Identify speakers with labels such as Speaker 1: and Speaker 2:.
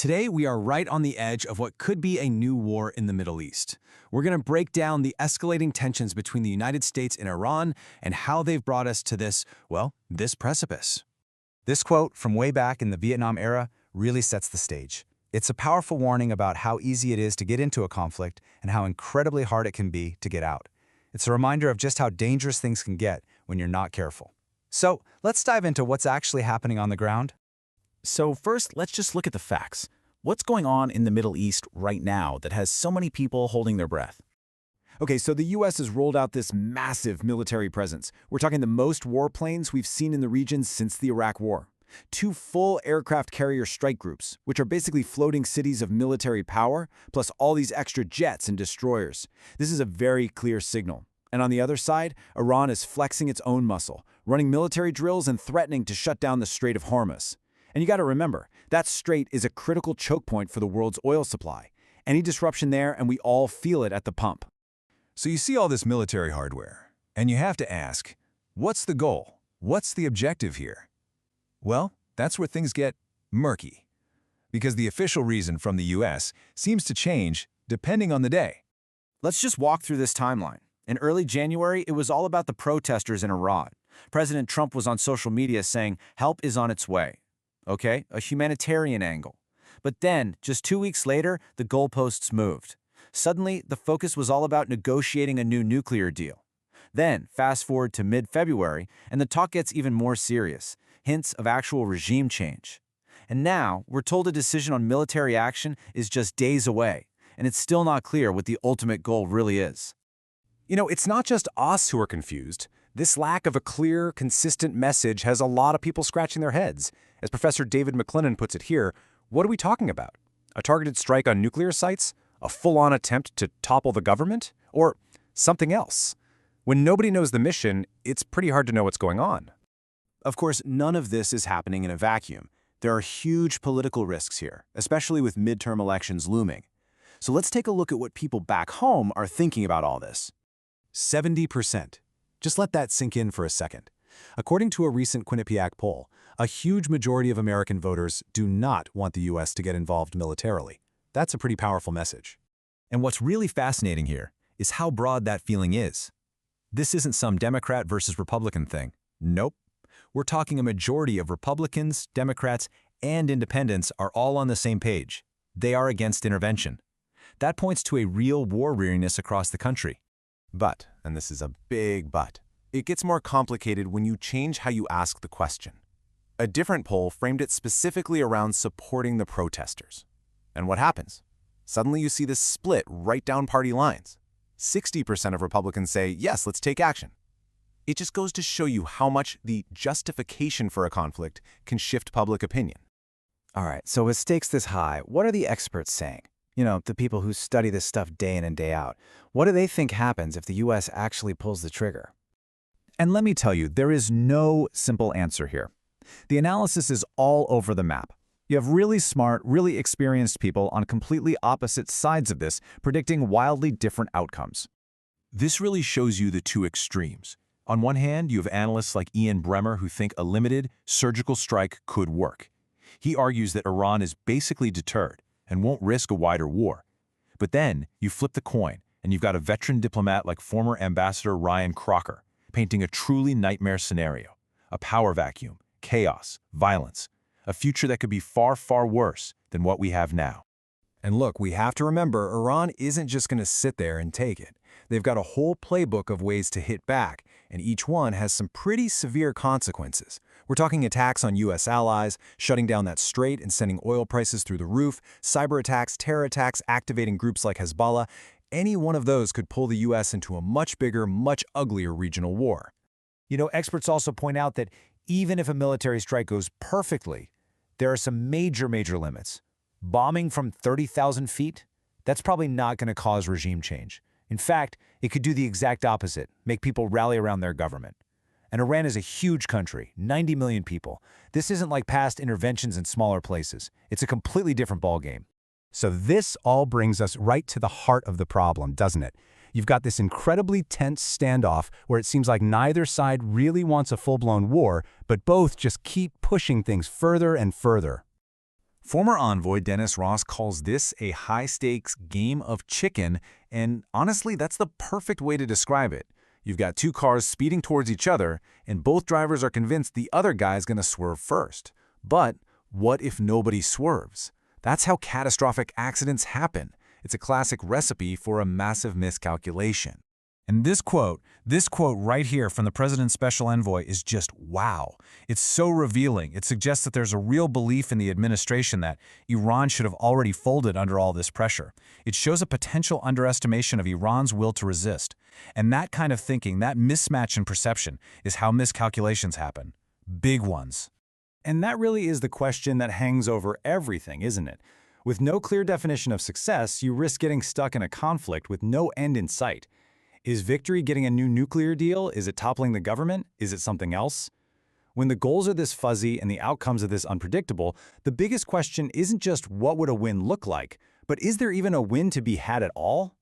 Speaker 1: Today, we are right on the edge of what could be a new war in the Middle East. We're going to break down the escalating tensions between the United States and Iran and how they've brought us to this precipice.
Speaker 2: This quote from way back in the Vietnam era really sets the stage. It's a powerful warning about how easy it is to get into a conflict and how incredibly hard it can be to get out. It's a reminder of just how dangerous things can get when you're not careful. So let's dive into what's actually happening on the ground.
Speaker 3: So first, let's just look at the facts. What's going on in the Middle East right now that has so many people holding their breath?
Speaker 4: Okay, so the U.S. has rolled out this massive military presence. We're talking the most warplanes we've seen in the region since the Iraq War. 2 full aircraft carrier strike groups, which are basically floating cities of military power, plus all these extra jets and destroyers. This is a very clear signal. And on the other side, Iran is flexing its own muscle, running military drills and threatening to shut down the Strait of Hormuz. And you got to remember, that strait is a critical choke point for the world's oil supply. Any disruption there, and we all feel it at the pump.
Speaker 5: So you see all this military hardware, and you have to ask, what's the goal? What's the objective here? Well, that's where things get murky, because the official reason from the US seems to change depending on the day.
Speaker 4: Let's just walk through this timeline. In early January, it was all about the protesters in Iran. President Trump was on social media saying, help is on its way. Okay, a humanitarian angle. But then, just 2 weeks later, the goalposts moved. Suddenly, the focus was all about negotiating a new nuclear deal. Then, fast forward to mid-February, and the talk gets even more serious. Hints of actual regime change. And now, we're told a decision on military action is just days away, and it's still not clear what the ultimate goal really is.
Speaker 2: You know, it's not just us who are confused. This lack of a clear, consistent message has a lot of people scratching their heads. As Professor David McLennan puts it here, what are we talking about? A targeted strike on nuclear sites? A full-on attempt to topple the government? Or something else? When nobody knows the mission, it's pretty hard to know what's going on.
Speaker 4: Of course, none of this is happening in a vacuum. There are huge political risks here, especially with midterm elections looming. So let's take a look at what people back home are thinking about all this.
Speaker 2: 70%. Just let that sink in for a second. According to a recent Quinnipiac poll, a huge majority of American voters do not want the U.S. to get involved militarily. That's a pretty powerful message.
Speaker 1: And what's really fascinating here is how broad that feeling is. This isn't some Democrat versus Republican thing. Nope. We're talking a majority of Republicans, Democrats, and independents are all on the same page. They are against intervention. That points to a real war weariness across the country.
Speaker 6: But, and this is a big but, it gets more complicated when you change how you ask the question. A different poll framed it specifically around supporting the protesters. And what happens? Suddenly you see this split right down party lines. 60% of Republicans say, yes, let's take action. It just goes to show you how much the justification for a conflict can shift public opinion.
Speaker 3: All right, so with stakes this high, what are the experts saying? You know, the people who study this stuff day in and day out. What do they think happens if the U.S. actually pulls the trigger?
Speaker 2: And let me tell you, there is no simple answer here. The analysis is all over the map. You have really smart, really experienced people on completely opposite sides of this, predicting wildly different outcomes.
Speaker 5: This really shows you the two extremes. On one hand, you have analysts like Ian Bremer who think a limited, surgical strike could work. He argues that Iran is basically deterred and won't risk a wider war. But then, you flip the coin, and you've got a veteran diplomat like former Ambassador Ryan Crocker, painting a truly nightmare scenario. A power vacuum, chaos, violence, a future that could be far, far worse than what we have now.
Speaker 2: And look, we have to remember, Iran isn't just going to sit there and take it. They've got a whole playbook of ways to hit back, and each one has some pretty severe consequences. We're talking attacks on U.S. allies, shutting down that strait and sending oil prices through the roof, cyber attacks, terror attacks, activating groups like Hezbollah. Any one of those could pull the U.S. into a much bigger, much uglier regional war.
Speaker 7: You know, experts also point out that even if a military strike goes perfectly, there are some major limits. Bombing from 30,000 feet? That's probably not going to cause regime change. In fact, it could do the exact opposite, make people rally around their government. And Iran is a huge country, 90 million people. This isn't like past interventions in smaller places. It's a completely different ballgame.
Speaker 2: So this all brings us right to the heart of the problem, doesn't it? You've got this incredibly tense standoff where it seems like neither side really wants a full-blown war, but both just keep pushing things further and further. Former envoy Dennis Ross calls this a high-stakes game of chicken, and honestly, that's the perfect way to describe it. You've got two cars speeding towards each other, and both drivers are convinced the other guy's going to swerve first. But what if nobody swerves? That's how catastrophic accidents happen. It's a classic recipe for a massive miscalculation.
Speaker 5: And this quote right here from the president's special envoy is just wow. It's so revealing. It suggests that there's a real belief in the administration that Iran should have already folded under all this pressure. It shows a potential underestimation of Iran's will to resist. And that kind of thinking, that mismatch in perception, is how miscalculations happen. Big ones.
Speaker 7: And that really is the question that hangs over everything, isn't it? With no clear definition of success, you risk getting stuck in a conflict with no end in sight. Is victory getting a new nuclear deal? Is it toppling the government? Is it something else? When the goals are this fuzzy and the outcomes are this unpredictable, the biggest question isn't just what would a win look like, but is there even a win to be had at all?